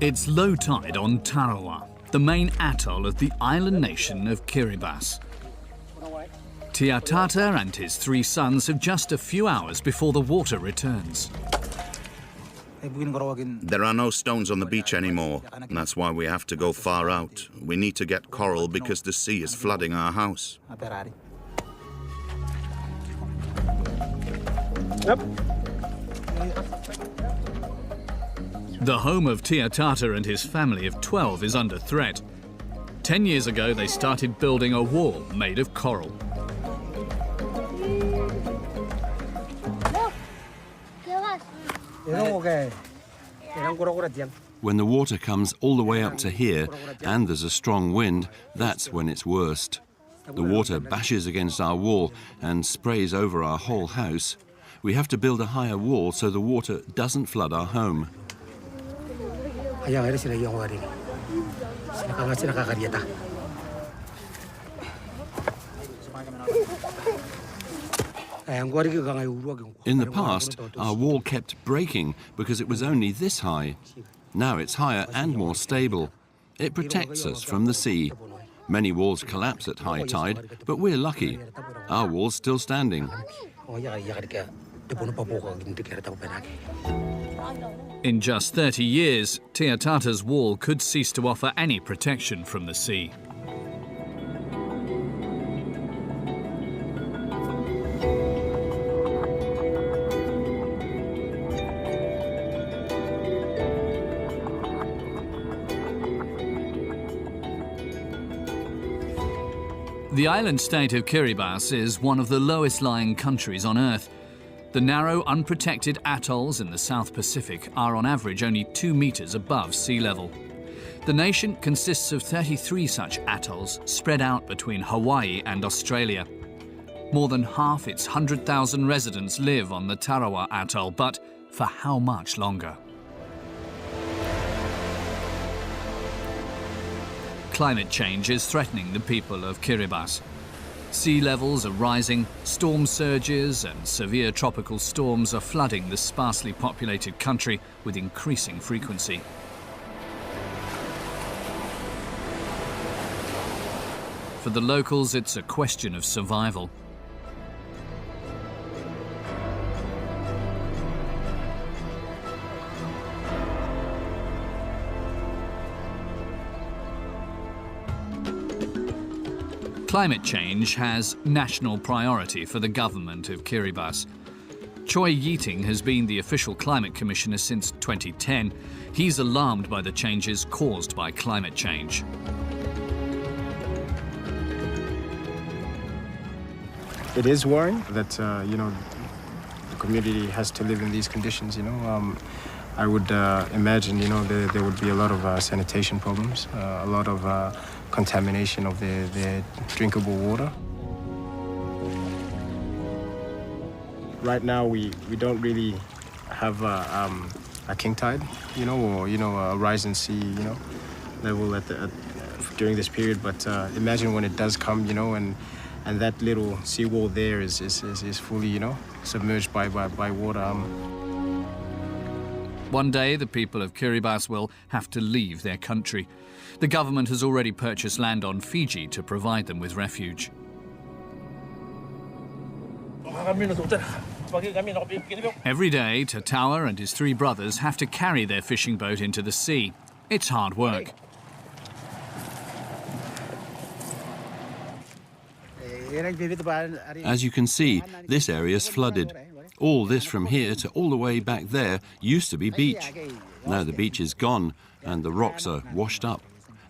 It's low tide on Tarawa, the main atoll of the island nation of Kiribati. Tiatata and his 3 sons have just a few hours before the water returns. There are no stones on the beach anymore. That's why we have to go far out. We need to get coral because the sea is flooding our house. The home of Tiatata and his family of 12 is under threat. 10 years ago, they started building a wall made of coral. When the water comes all the way up to here and there's a strong wind, that's when it's worst. The water bashes against our wall and sprays over our whole house. We have to build a higher wall so the water doesn't flood our home. In the past, our wall kept breaking because it was only this high. Now it's higher and more stable. It protects us from the sea. Many walls collapse at high tide, but we're lucky. Our wall's still standing. In just 30 years, Tiatata's wall could cease to offer any protection from the sea. The island state of Kiribati is one of the lowest-lying countries on Earth. The narrow, unprotected atolls in the South Pacific are on average only 2 meters above sea level. The nation consists of 33 such atolls spread out between Hawaii and Australia. More than half its 100,000 residents live on the Tarawa atoll, but for how much longer? Climate change is threatening the people of Kiribati. Sea levels are rising, storm surges and severe tropical storms are flooding the sparsely populated country with increasing frequency. For the locals, it's a question of survival. Climate change has national priority for the government of Kiribati. Choi Yeating has been the official climate commissioner since 2010. He's alarmed by the changes caused by climate change. It is worrying that, the community has to live in these conditions, I would imagine, there would be a lot of sanitation problems, a lot of contamination of their drinkable water. Right now, we don't really have a king tide, or a rising sea, level during this period. But imagine when it does come, and that little seawall there is fully, submerged by water. One day, the people of Kiribati will have to leave their country. The government has already purchased land on Fiji to provide them with refuge. Every day, Tatawa and his 3 brothers have to carry their fishing boat into the sea. It's hard work. As you can see, this area's flooded. All this from here to all the way back there used to be beach. Now the beach is gone and the rocks are washed up.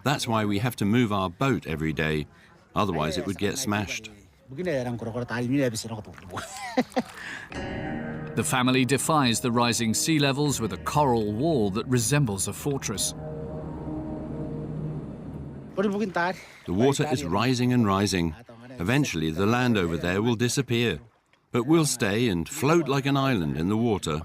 That's why we have to move our boat every day. Otherwise it would get smashed. The family defies the rising sea levels with a coral wall that resembles a fortress. The water is rising and rising. Eventually the land over there will disappear. But we'll stay and float like an island in the water.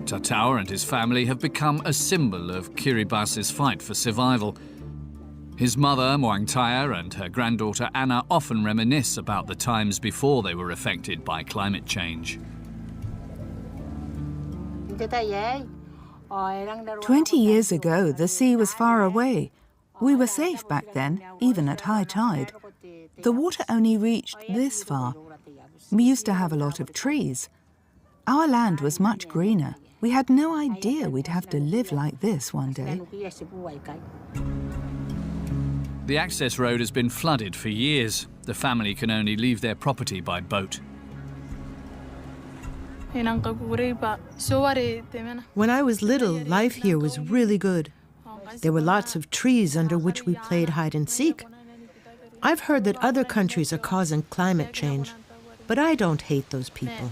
Tatawa and his family have become a symbol of Kiribati's fight for survival. His mother, Moangtaya, and her granddaughter Anna often reminisce about the times before they were affected by climate change. 20 years ago, the sea was far away. We were safe back then, even at high tide. The water only reached this far. We used to have a lot of trees. Our land was much greener. We had no idea we'd have to live like this one day. The access road has been flooded for years. The family can only leave their property by boat. When I was little, life here was really good. There were lots of trees under which we played hide and seek. I've heard that other countries are causing climate change, but I don't hate those people.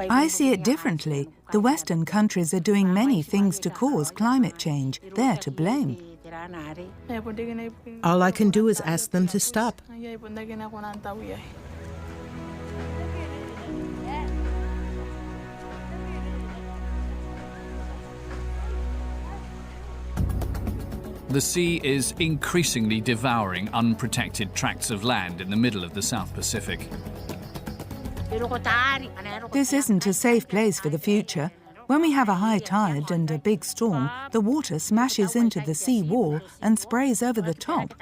I see it differently. The Western countries are doing many things to cause climate change. They're to blame. All I can do is ask them to stop. The sea is increasingly devouring unprotected tracts of land in the middle of the South Pacific. This isn't a safe place for the future. When we have a high tide and a big storm, the water smashes into the sea wall and sprays over the top.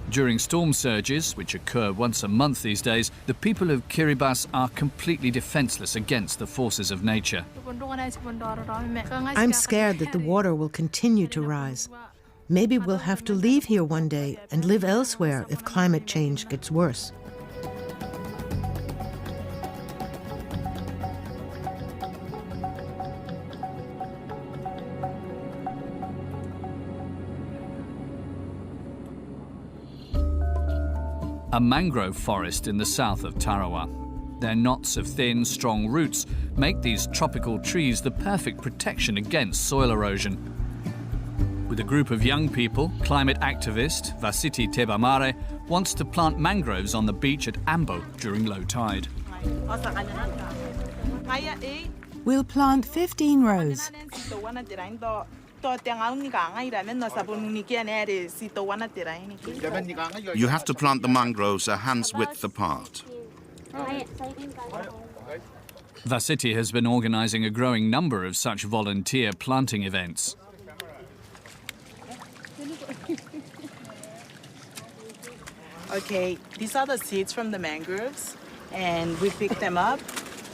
During storm surges, which occur once a month these days, the people of Kiribati are completely defenseless against the forces of nature. I'm scared that the water will continue to rise. Maybe we'll have to leave here one day and live elsewhere if climate change gets worse. A mangrove forest in the south of Tarawa. Their knots of thin, strong roots make these tropical trees the perfect protection against soil erosion. With a group of young people, climate activist Vasiti Tebamare wants to plant mangroves on the beach at Ambo during low tide. We'll plant 15 rows. You have to plant the mangroves a hand's width apart. Vasiti has been organising a growing number of such volunteer planting events. Okay, these are the seeds from the mangroves, and we pick them up,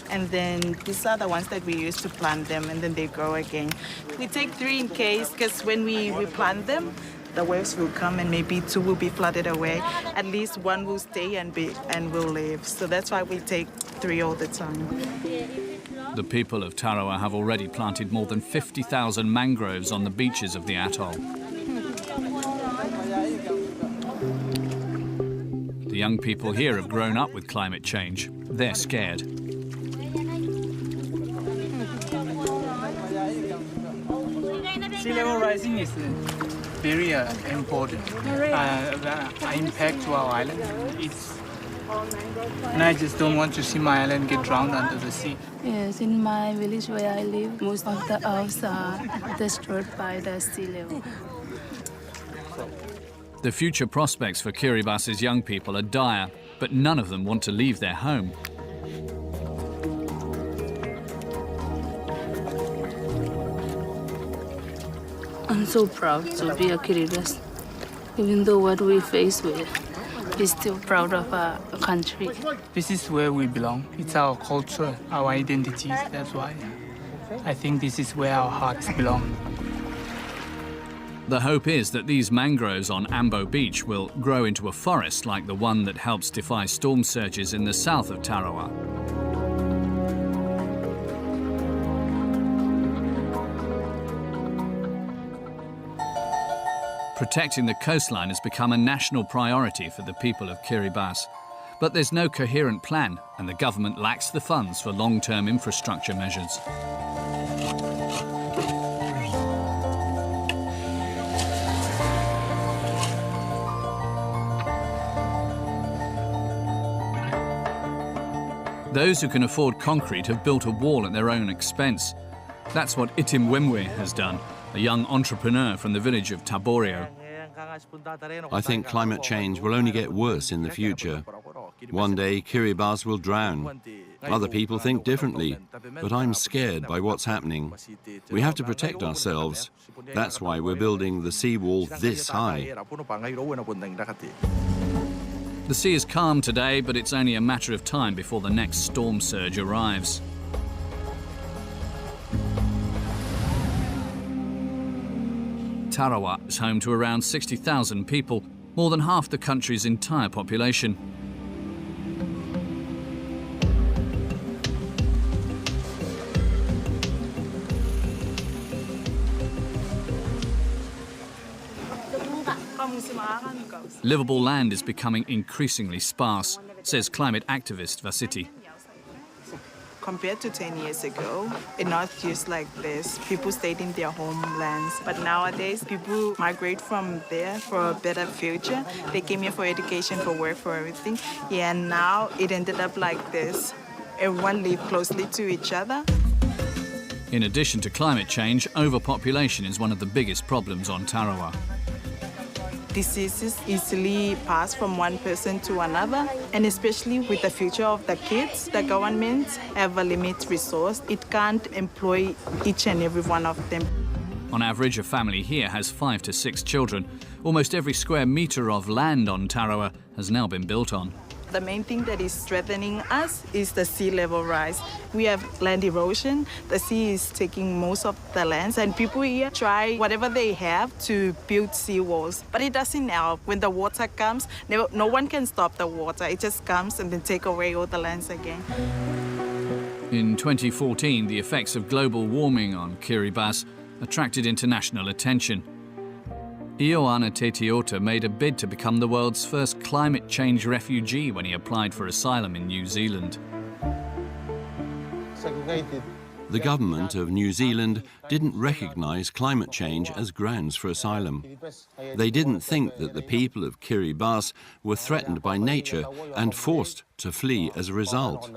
and then these are the ones that we use to plant them, and then they grow again. We take 3 in case, because when we replant them, the waves will come and maybe 2 will be flooded away. At least 1 will stay and will live. So that's why we take 3 all the time. The people of Tarawa have already planted more than 50,000 mangroves on the beaches of the atoll. The young people here have grown up with climate change. They're scared. Sea level rising is very important. Impact to our island. And I just don't want to see my island get drowned under the sea. Yes, in my village where I live, most of the houses are destroyed by the sea level. The future prospects for Kiribati's young people are dire, but none of them want to leave their home. I'm so proud to be a Kiribati. Even though what we face with, we're still proud of our country. This is where we belong. It's our culture, our identities. That's why I think this is where our hearts belong. The hope is that these mangroves on Ambo Beach will grow into a forest like the one that helps defy storm surges in the south of Tarawa. Protecting the coastline has become a national priority for the people of Kiribati. But there's no coherent plan, and the government lacks the funds for long-term infrastructure measures. Those who can afford concrete have built a wall at their own expense. That's what Itimwemwe has done, a young entrepreneur from the village of Taborio. I think climate change will only get worse in the future. One day, Kiribati will drown. Other people think differently, but I'm scared by what's happening. We have to protect ourselves. That's why we're building the seawall this high. The sea is calm today, but it's only a matter of time before the next storm surge arrives. Tarawa is home to around 60,000 people, more than half the country's entire population. Livable land is becoming increasingly sparse, says climate activist Vasiti. Compared to 10 years ago, it's not just like this. People stayed in their homelands. But nowadays, people migrate from there for a better future. They came here for education, for work, for everything. Yeah, and now it ended up like this. Everyone lived closely to each other. In addition to climate change, overpopulation is one of the biggest problems on Tarawa. Diseases easily pass from one person to another, and especially with the future of the kids, the government have a limited resource. It can't employ each and every one of them. On average, a family here has 5 to 6 children. Almost every square metre of land on Tarawa has now been built on. The main thing that is threatening us is the sea level rise. We have land erosion. The sea is taking most of the lands, and people here try whatever they have to build seawalls. But it doesn't help. When the water comes, no one can stop the water. It just comes and then take away all the lands again. In 2014, the effects of global warming on Kiribati attracted international attention. Ioana Tetiota made a bid to become the world's first climate change refugee when he applied for asylum in New Zealand. The government of New Zealand didn't recognise climate change as grounds for asylum. They didn't think that the people of Kiribati were threatened by nature and forced to flee as a result.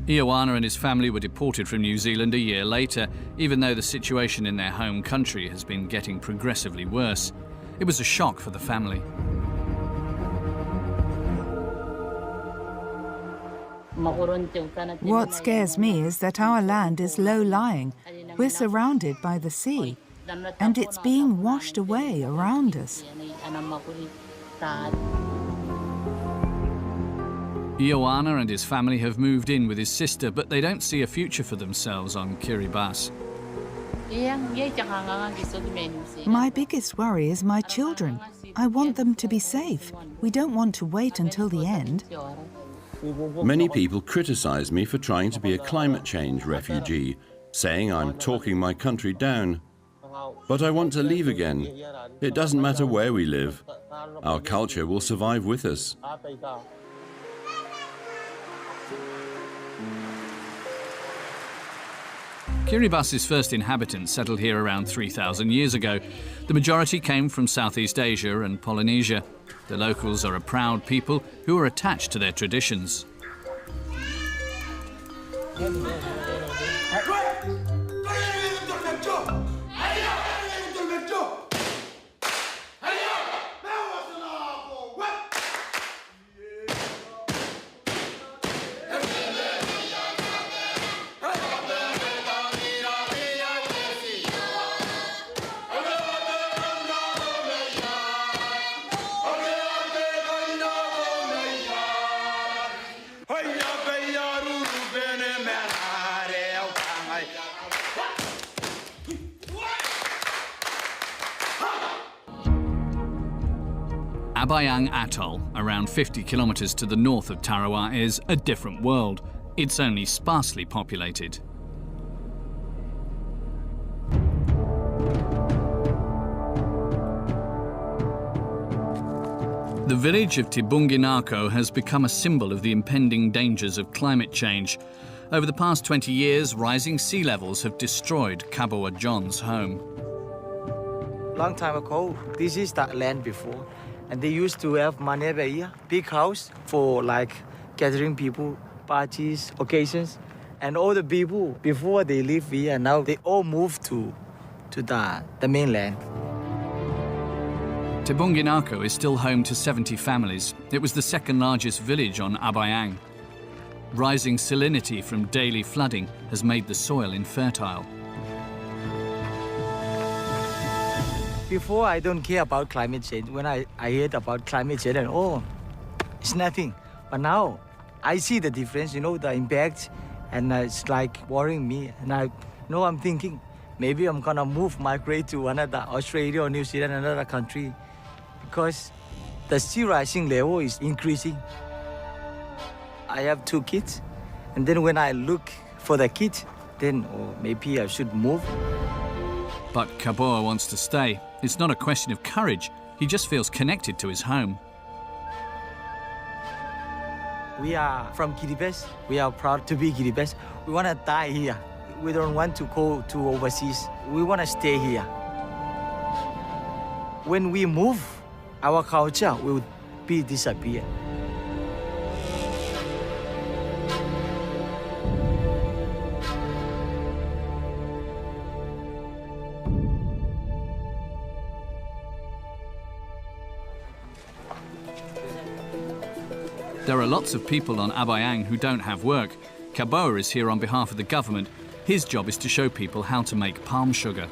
Ioana and his family were deported from New Zealand a year later, even though the situation in their home country has been getting progressively worse. It was a shock for the family. What scares me is that our land is low-lying. We're surrounded by the sea, and it's being washed away around us. Ioana and his family have moved in with his sister, but they don't see a future for themselves on Kiribati. My biggest worry is my children. I want them to be safe. We don't want to wait until the end. Many people criticise me for trying to be a climate change refugee, saying I'm talking my country down. But I want to leave again. It doesn't matter where we live. Our culture will survive with us. Kiribati's first inhabitants settled here around 3,000 years ago. The majority came from Southeast Asia and Polynesia. The locals are a proud people who are attached to their traditions. Abayang Atoll, around 50 kilometres to the north of Tarawa, is a different world. It's only sparsely populated. The village of Tibunginako has become a symbol of the impending dangers of climate change. Over the past 20 years, rising sea levels have destroyed Kabawa John's home. Long time ago, this is that land before. And they used to have manebe here, big house for like gathering people, parties, occasions. And all the people, before they live here, now they all moved to the mainland. Tebunginako is still home to 70 families. It was the second largest village on Abayang. Rising salinity from daily flooding has made the soil infertile. Before, I don't care about climate change. When I heard about climate change, and oh, it's nothing. But now, I see the difference, the impact, and it's like worrying me. And I'm thinking, maybe I'm gonna migrate to another Australia or New Zealand, another country, because the sea rising level is increasing. I have 2 kids, and then when I look for the kids, then maybe I should move. But Kaboa wants to stay. It's not a question of courage. He just feels connected to his home. We are from Kiribati. We are proud to be Kiribati. We want to die here. We don't want to go to overseas. We want to stay here. When we move, our culture will be disappear. There are lots of people on Abayang who don't have work. Kaboa is here on behalf of the government. His job is to show people how to make palm sugar.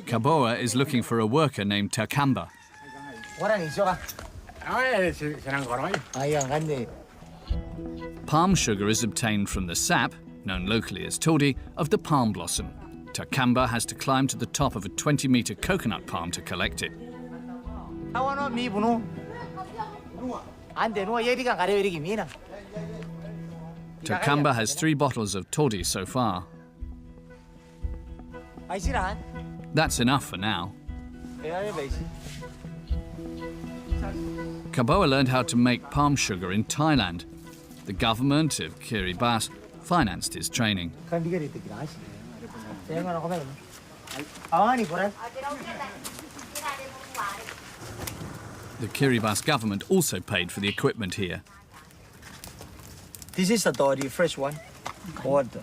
Kaboa is looking for a worker named Takamba. Palm sugar is obtained from the sap, known locally as todi, of the palm blossom. Takamba has to climb to the top of a 20-metre coconut palm to collect it. Takamba has 3 bottles of todi so far. That's enough for now. Kaboa learned how to make palm sugar in Thailand. The government of Kiribati financed his training. The Kiribati government also paid for the equipment here. This is the todi, fresh one. Water.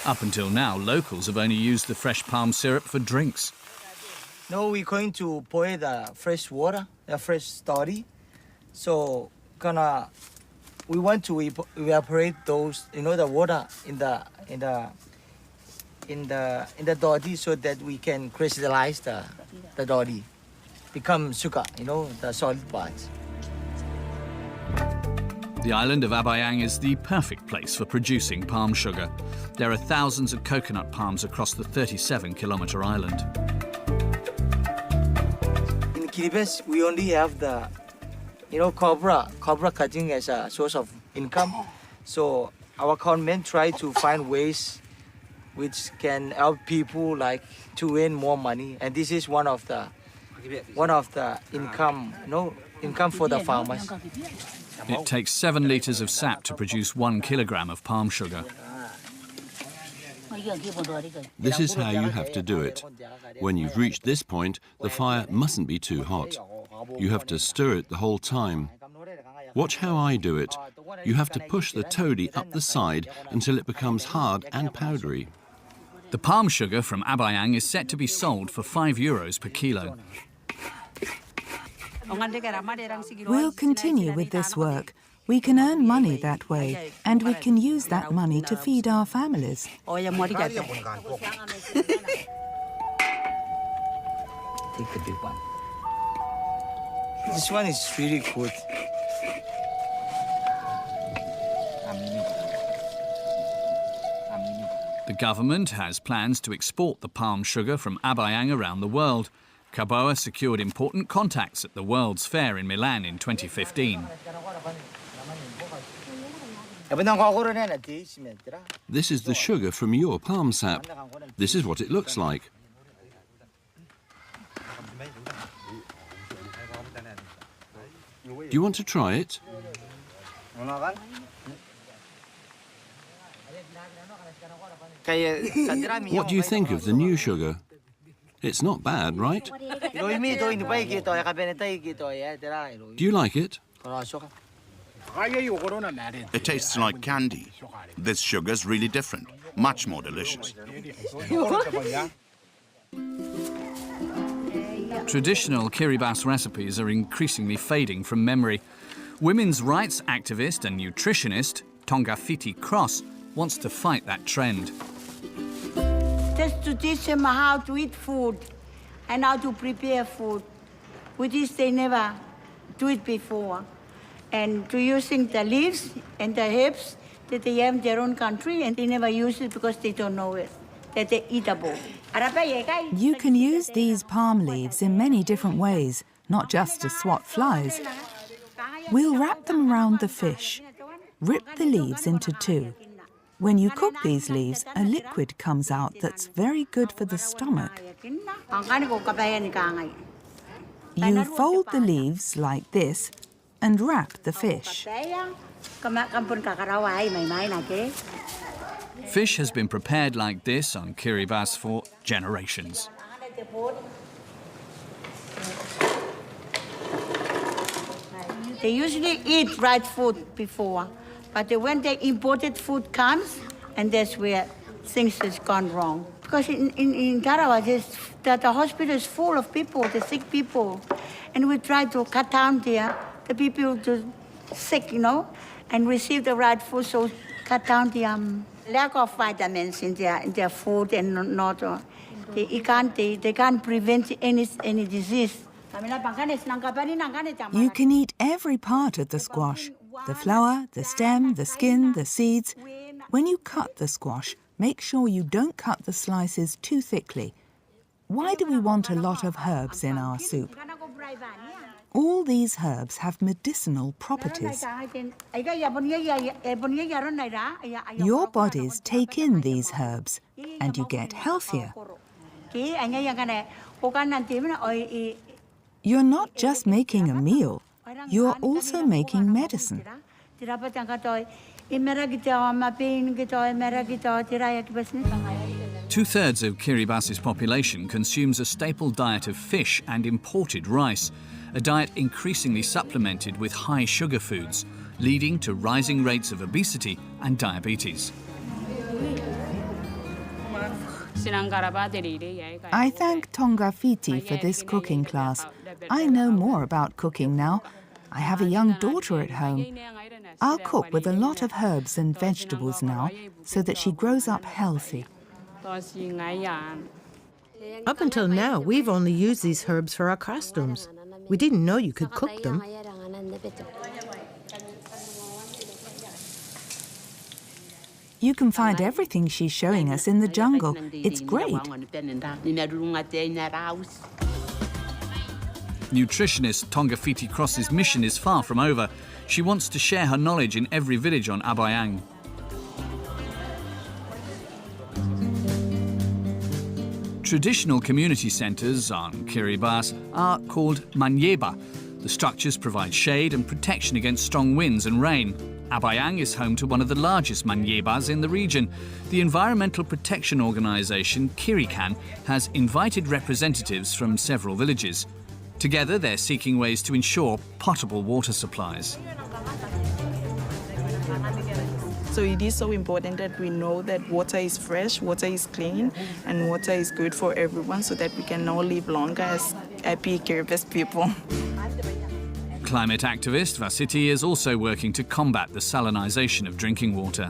Up until now, locals have only used the fresh palm syrup for drinks. Now we're going to boil the fresh water, the fresh todi. So we want to evaporate those, the water in the todi, so that we can crystallize the todi, become sugar, the solid parts. The island of Abayang is the perfect place for producing palm sugar. There are thousands of coconut palms across the 37-kilometre island. In Kiribati, we only have the, cobra cutting as a source of income. So our government try to find ways which can help people to earn more money, and this is one of the income, income for the farmers. It takes 7 litres of sap to produce 1 kilogram of palm sugar. This is how you have to do it. When you've reached this point, the fire mustn't be too hot. You have to stir it the whole time. Watch how I do it. You have to push the todi up the side until it becomes hard and powdery. The palm sugar from Abayang is set to be sold for €5 per kilo. We'll continue with this work. We can earn money that way, and we can use that money to feed our families. Take the big one. This one is really good. The government has plans to export the palm sugar from Abayang around the world. Kaboa secured important contacts at the World's Fair in Milan in 2015. This is the sugar from your palm sap. This is what it looks like. Do you want to try it? What do you think of the new sugar? It's not bad, right? Do you like it? It tastes like candy. This sugar's really different, much more delicious. Traditional Kiribati recipes are increasingly fading from memory. Women's rights activist and nutritionist Tongafiti Cross wants to fight that trend. Just to teach them how to eat food and how to prepare food, which is they never do it before. And to using the leaves and the herbs that they have in their own country, and they never use it because they don't know it, that they're eatable. You can use these palm leaves in many different ways, not just to swat flies. We'll wrap them around the fish. Rip the leaves into two. When you cook these leaves, a liquid comes out that's very good for the stomach. You fold the leaves like this and wrap the fish. Fish has been prepared like this on Kiribati for generations. They usually eat right food before, but when the imported food comes, and that's where things has gone wrong. Because in Tarawa, the hospital is full of people, the sick people, and we try to cut down there the people who sick, you know, and receive the right food, so cut down the lack of vitamins in their food, and not they can't prevent any disease. You can eat every part of the squash: the flower, the stem, the skin, the seeds. When you cut the squash, make sure you don't cut the slices too thickly. Why do we want a lot of herbs in our soup? All these herbs have medicinal properties. Your bodies take in these herbs and you get healthier. You're not just making a meal, you're also making medicine. 2/3 of Kiribati's population consumes a staple diet of fish and imported rice, a diet increasingly supplemented with high sugar foods, leading to rising rates of obesity and diabetes. I thank Tongafiti for this cooking class. I know more about cooking now. I have a young daughter at home. I'll cook with a lot of herbs and vegetables now so that she grows up healthy. Up until now, we've only used these herbs for our costumes. We didn't know you could cook them. You can find everything she's showing us in the jungle. It's great. Nutritionist Tongafiti Cross's mission is far from over. She wants to share her knowledge in every village on Abayang. Traditional community centres on Kiribati are called manyeba. The structures provide shade and protection against strong winds and rain. Abayang is home to one of the largest manyebas in the region. The environmental protection organisation Kirikan has invited representatives from several villages. Together, they're seeking ways to ensure potable water supplies. So it is so important that we know that water is fresh, water is clean, and water is good for everyone so that we can all live longer as happy Kiribati people. Climate activist Vasiti is also working to combat the salinisation of drinking water.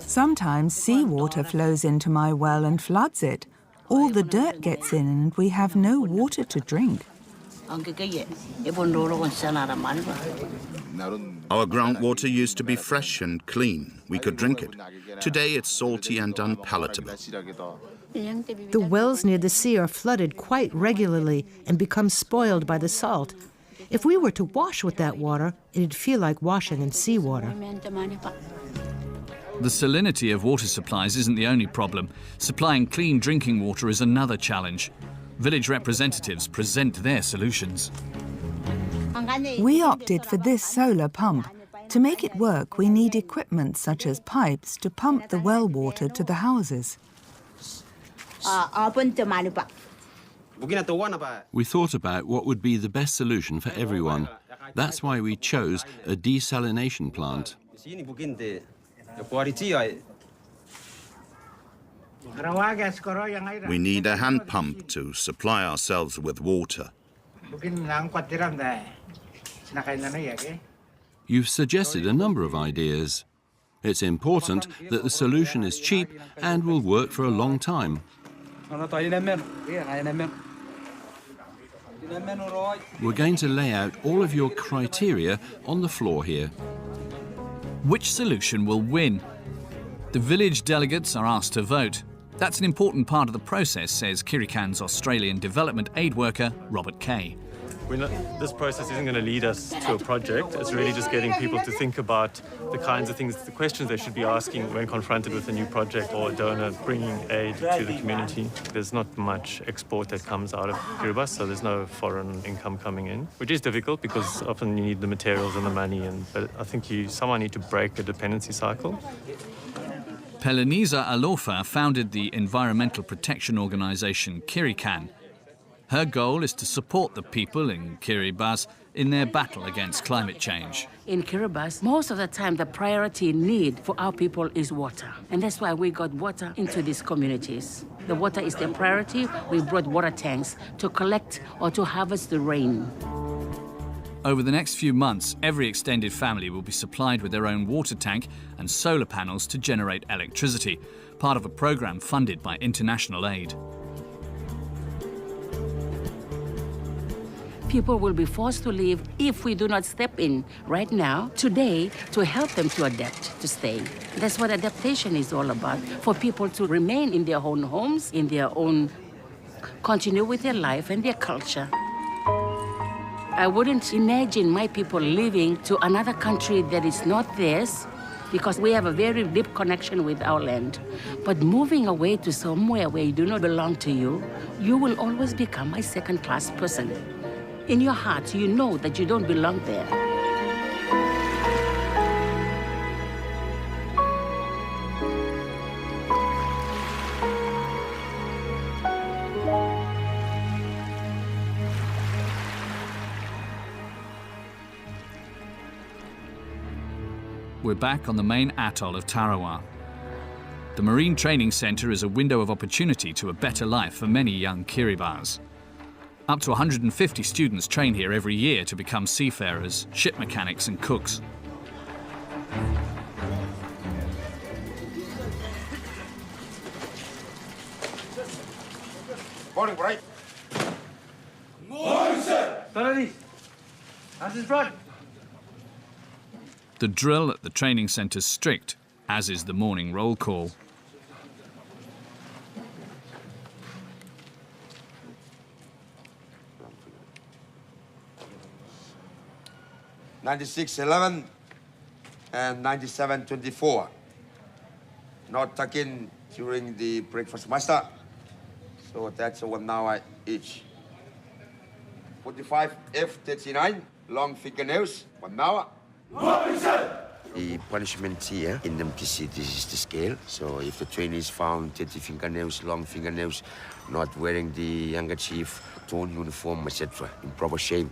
Sometimes seawater flows into my well and floods it. All the dirt gets in and we have no water to drink. Our groundwater used to be fresh and clean. We could drink it. Today it's salty and unpalatable. The wells near the sea are flooded quite regularly and become spoiled by the salt. If we were to wash with that water, it'd feel like washing in seawater. The salinity of water supplies isn't the only problem. Supplying clean drinking water is another challenge. Village representatives present their solutions. We opted for this solar pump. To make it work, we need equipment such as pipes to pump the well water to the houses. We thought about what would be the best solution for everyone. That's why we chose a desalination plant. We need a hand pump to supply ourselves with water. You've suggested a number of ideas. It's important that the solution is cheap and will work for a long time. We're going to lay out all of your criteria on the floor here. Which solution will win? The village delegates are asked to vote. That's an important part of the process, says Kirikan's Australian development aid worker, Robert Kay. This process isn't going to lead us to a project. It's really just getting people to think about the kinds of things, the questions they should be asking when confronted with a new project or a donor bringing aid to the community. There's not much export that comes out of Kiribati, so there's no foreign income coming in, which is difficult because often you need the materials and the money. But I think somehow need to break the dependency cycle. Peleniza Alofa founded the environmental protection organisation Kirikan. Her goal is to support the people in Kiribati in their battle against climate change. In Kiribati, most of the time the priority need for our people is water. And that's why we got water into these communities. The water is their priority. We brought water tanks to collect or to harvest the rain. Over the next few months, every extended family will be supplied with their own water tank and solar panels to generate electricity, part of a program funded by international aid. People will be forced to leave if we do not step in right now, today, to help them to adapt, to stay. That's what adaptation is all about, for people to remain in their own homes, in their own, continue with their life and their culture. I wouldn't imagine my people living to another country that is not theirs, because we have a very deep connection with our land. But moving away to somewhere where you do not belong to you, you will always become a second-class person. In your heart, you know that you don't belong there. We're back on the main atoll of Tarawa. The Marine Training Centre is a window of opportunity to a better life for many young Kiribati. Up to 150 students train here every year to become seafarers, ship mechanics and cooks. Morning, Bright. Morning, sir. How's his rod? The drill at the training centre's strict, as is the morning roll call. $96.11 and $97.24. Not tuck-in during the breakfast master. So that's 1 hour each. 45 F39, long fingernails, 1 hour. The punishment here in MPC, this is the scale. So if the trainees found 30 fingernails, long fingernails, not wearing the handkerchief, torn uniform, etc., in proper shape,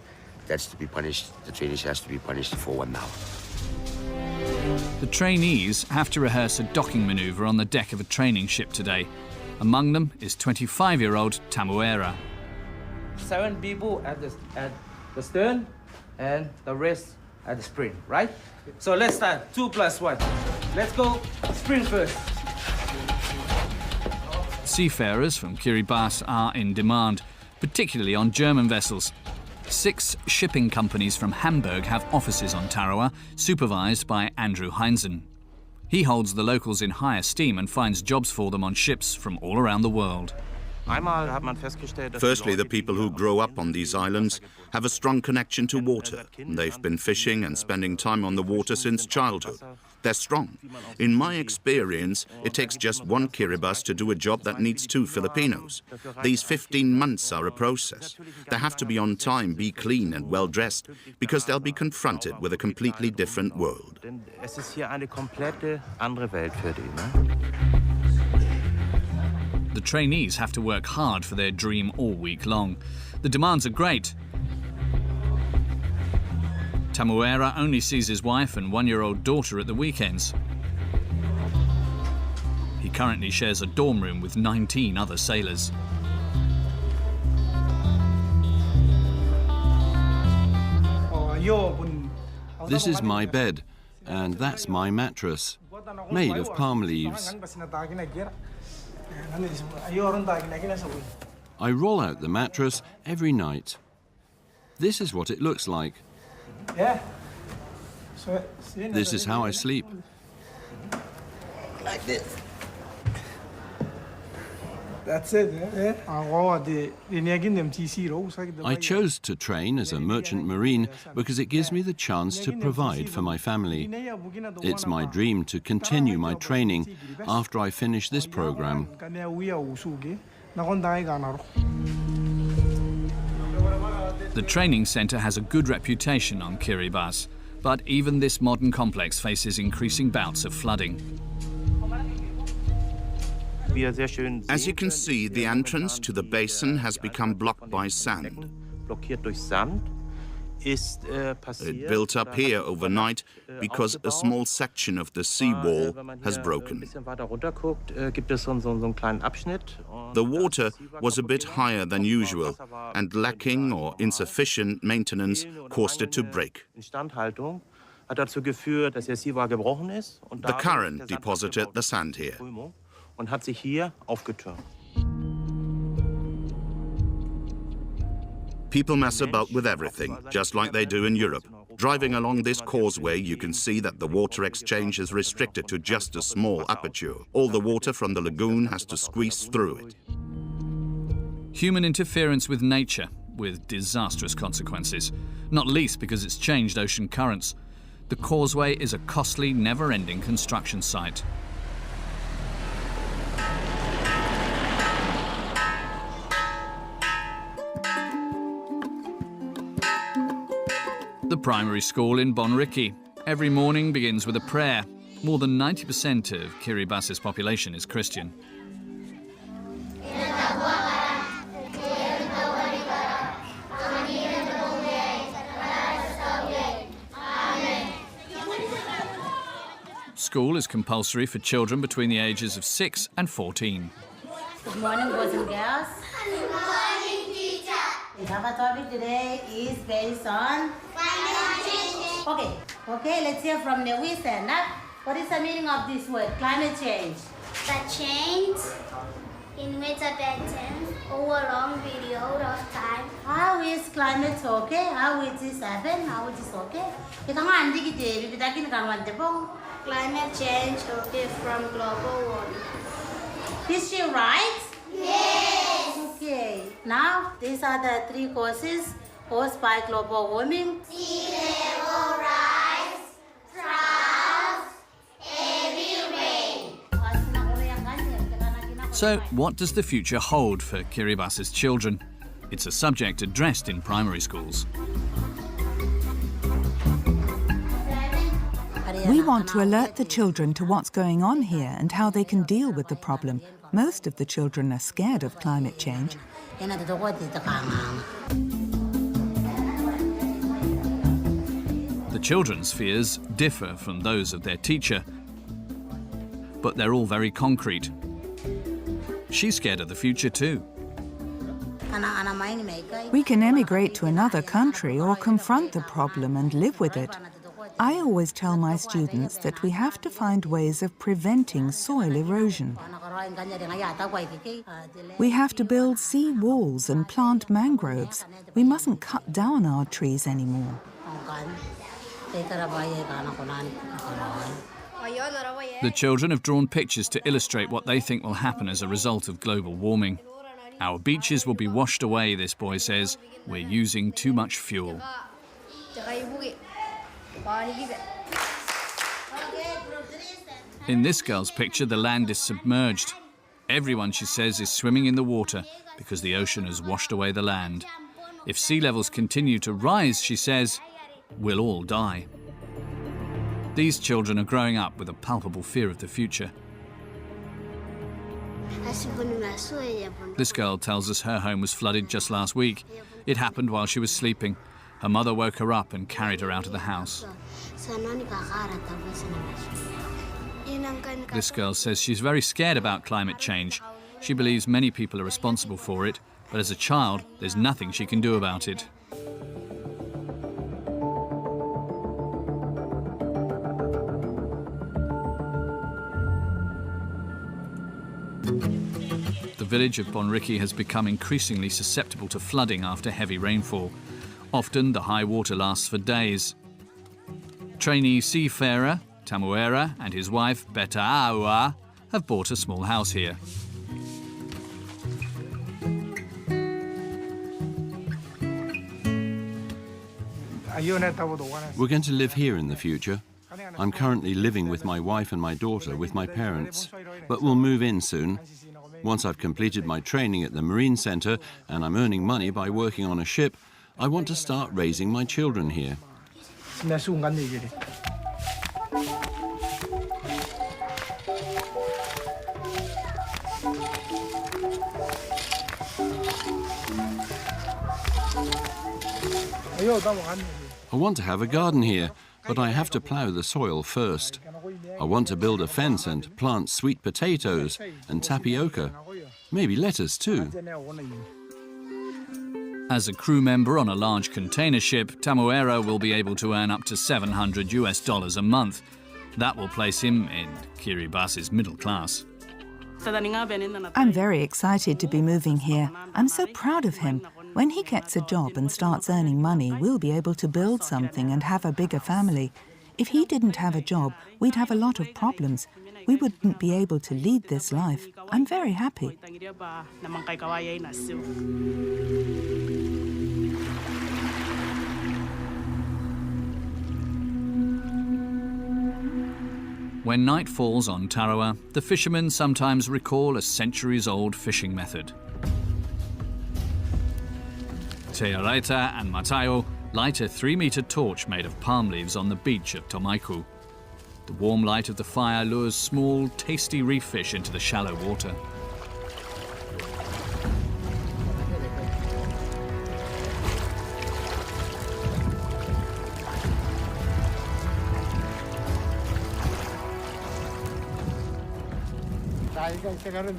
that's to be punished. The trainees has to be punished for 1 hour. The trainees have to rehearse a docking manoeuvre on the deck of a training ship today. Among them is 25-year-old Tamuera. 7 people at the stern and the rest at the spring, right? So let's start, 2 + 1. Let's go, spring first. Seafarers from Kiribati are in demand, particularly on German vessels. 6 shipping companies from Hamburg have offices on Tarawa, supervised by Andrew Heinzen. He holds the locals in high esteem and finds jobs for them on ships from all around the world. Firstly, the people who grow up on these islands have a strong connection to water. They've been fishing and spending time on the water since childhood. They're strong. In my experience, it takes just one Kiribati to do a job that needs 2 Filipinos. These 15 months are a process. They have to be on time, be clean and well-dressed, because they'll be confronted with a completely different world. The trainees have to work hard for their dream all week long. The demands are great. Tamuera only sees his wife and 1-year-old daughter at the weekends. He currently shares a dorm room with 19 other sailors. This is my bed, and that's my mattress, made of palm leaves. I roll out the mattress every night. This is what it looks like. This is how I sleep. Like this. That's it. I chose to train as a merchant marine because it gives me the chance to provide for my family. It's my dream to continue my training after I finish this program. The training centre has a good reputation on Kiribati, but even this modern complex faces increasing bouts of flooding. As you can see, the entrance to the basin has become blocked by sand. It built up here overnight because a small section of the seawall has broken. The water was a bit higher than usual, and lacking or insufficient maintenance caused it to break. The current deposited the sand here. People mess about with everything, just like they do in Europe. Driving along this causeway, you can see that the water exchange is restricted to just a small aperture. All the water from the lagoon has to squeeze through it. Human interference with nature, with disastrous consequences, not least because it's changed ocean currents. The causeway is a costly, never-ending construction site. The primary school in Bonriki. Every morning begins with a prayer. More than 90% of Kiribati's population is Christian. School is compulsory for children between the ages of 6 and 14. Good morning, boys and girls. Good morning, teacher. Our topic today is based on climate change. Okay, let's hear from the we stand up. What is the meaning of this word, climate change? The change in weather patterns over a long period of time. How is climate okay? How it is happen? How it is okay? Climate change okay from global warming. Is she right? Yes. Okay. Now, these are the 3 causes caused by global warming. Sea level rise, droughts, heavy rain. So, what does the future hold for Kiribati's children? It's a subject addressed in primary schools. We want to alert the children to what's going on here and how they can deal with the problem. Most of the children are scared of climate change. The children's fears differ from those of their teacher, but they're all very concrete. She's scared of the future too. We can emigrate to another country or confront the problem and live with it. I always tell my students that we have to find ways of preventing soil erosion. We have to build sea walls and plant mangroves. We mustn't cut down our trees anymore. The children have drawn pictures to illustrate what they think will happen as a result of global warming. Our beaches will be washed away, this boy says. We're using too much fuel. In this girl's picture, the land is submerged. Everyone, she says, is swimming in the water because the ocean has washed away the land. If sea levels continue to rise, she says, we'll all die. These children are growing up with a palpable fear of the future. This girl tells us her home was flooded just last week. It happened while she was sleeping. Her mother woke her up and carried her out of the house. This girl says she's very scared about climate change. She believes many people are responsible for it, but as a child, there's nothing she can do about it. The village of Bonriki has become increasingly susceptible to flooding after heavy rainfall. Often, the high water lasts for days. Trainee seafarer Tamuera and his wife Betaaua have bought a small house here. We're going to live here in the future. I'm currently living with my wife and my daughter with my parents, but we'll move in soon. Once I've completed my training at the Marine Centre and I'm earning money by working on a ship, I want to start raising my children here. I want to have a garden here, but I have to plough the soil first. I want to build a fence and plant sweet potatoes and tapioca, maybe lettuce too. As a crew member on a large container ship, Tamuera will be able to earn up to $700 a month. That will place him in Kiribati's middle class. I'm very excited to be moving here. I'm so proud of him. When he gets a job and starts earning money, we'll be able to build something and have a bigger family. If he didn't have a job, we'd have a lot of problems. We wouldn't be able to lead this life. I'm very happy. When night falls on Tarawa, the fishermen sometimes recall a centuries-old fishing method. Te Araita and Matayo light a 3-metre torch made of palm leaves on the beach of Tomaiku. The warm light of the fire lures small, tasty reef fish into the shallow water.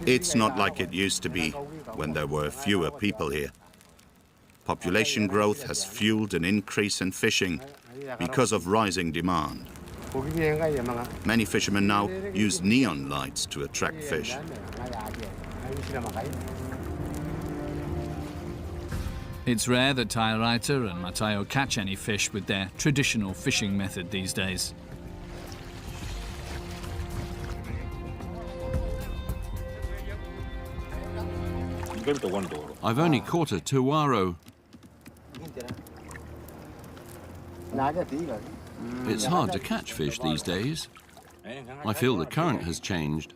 It's not like it used to be when there were fewer people here. Population growth has fueled an increase in fishing because of rising demand. Many fishermen now use neon lights to attract fish. It's rare that Te Araita and Matayo catch any fish with their traditional fishing method these days. I've only caught a tuaro. It's hard to catch fish these days. I feel the current has changed.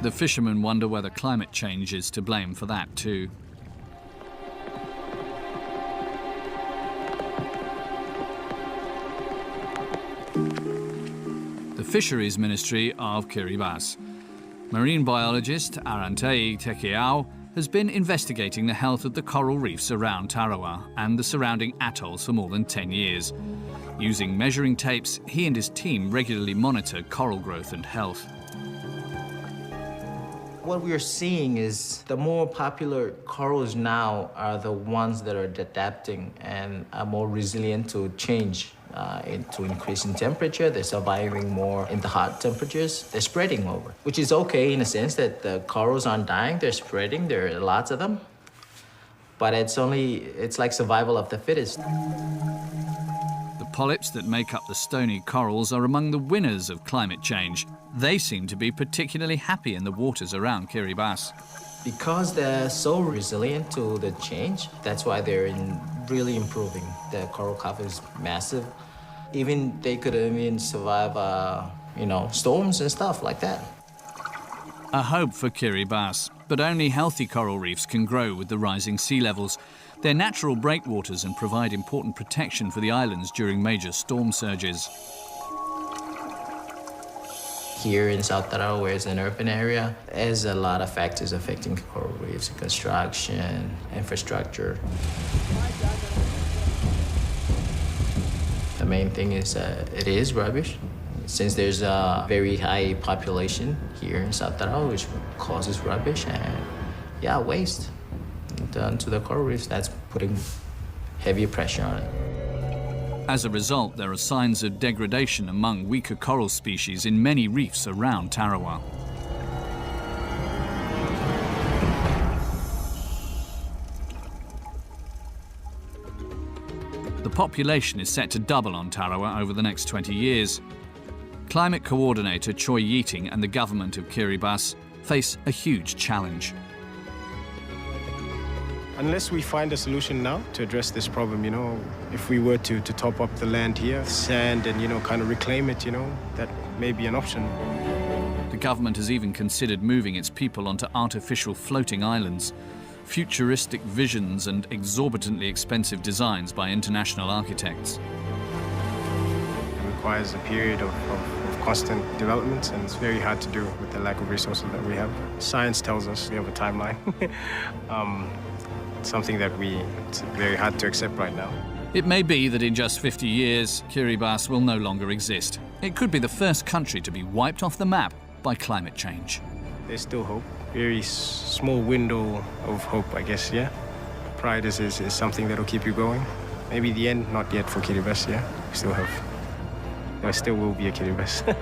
The fishermen wonder whether climate change is to blame for that too. The Fisheries Ministry of Kiribati. Marine biologist Arantei Tekeau has been investigating the health of the coral reefs around Tarawa and the surrounding atolls for more than 10 years. Using measuring tapes, he and his team regularly monitor coral growth and health. What we are seeing is the more popular corals now are the ones that are adapting and are more resilient to change, to increase in temperature. They're surviving more in the hot temperatures. They're spreading over, which is okay in a sense that the corals aren't dying, they're spreading, there are lots of them. But it's like survival of the fittest. The polyps that make up the stony corals are among the winners of climate change. They seem to be particularly happy in the waters around Kiribati. Because they're so resilient to the change, that's why they're in really improving. The coral cover is massive. Even they could even survive, storms and stuff like that. A hope for Kiribati, but only healthy coral reefs can grow with the rising sea levels. They're natural breakwaters and provide important protection for the islands during major storm surges. Here in South Tarawa, where it's an urban area, there's a lot of factors affecting coral reefs: construction, infrastructure. The main thing is it is rubbish. Since there's a very high population here in South Tarawa, which causes rubbish and, waste done to the coral reefs, that's putting heavy pressure on it. As a result, there are signs of degradation among weaker coral species in many reefs around Tarawa. The population is set to double on Tarawa over the next 20 years. Climate coordinator Choi Yeating and the government of Kiribati face a huge challenge. Unless we find a solution now to address this problem, if we were to top up the land here, sand, and, kind of reclaim it, that may be an option. The government has even considered moving its people onto artificial floating islands. Futuristic visions and exorbitantly expensive designs by international architects. It requires a period of constant development, and it's very hard to do with the lack of resources that we have. Science tells us we have a timeline. Something that it's very hard to accept right now. It may be that in just 50 years, Kiribati will no longer exist. It could be the first country to be wiped off the map by climate change. There's still hope. Very small window of hope, I guess, yeah. Pride is something that'll keep you going. Maybe the end, not yet for Kiribati, yeah. We still have, there still will be a Kiribati.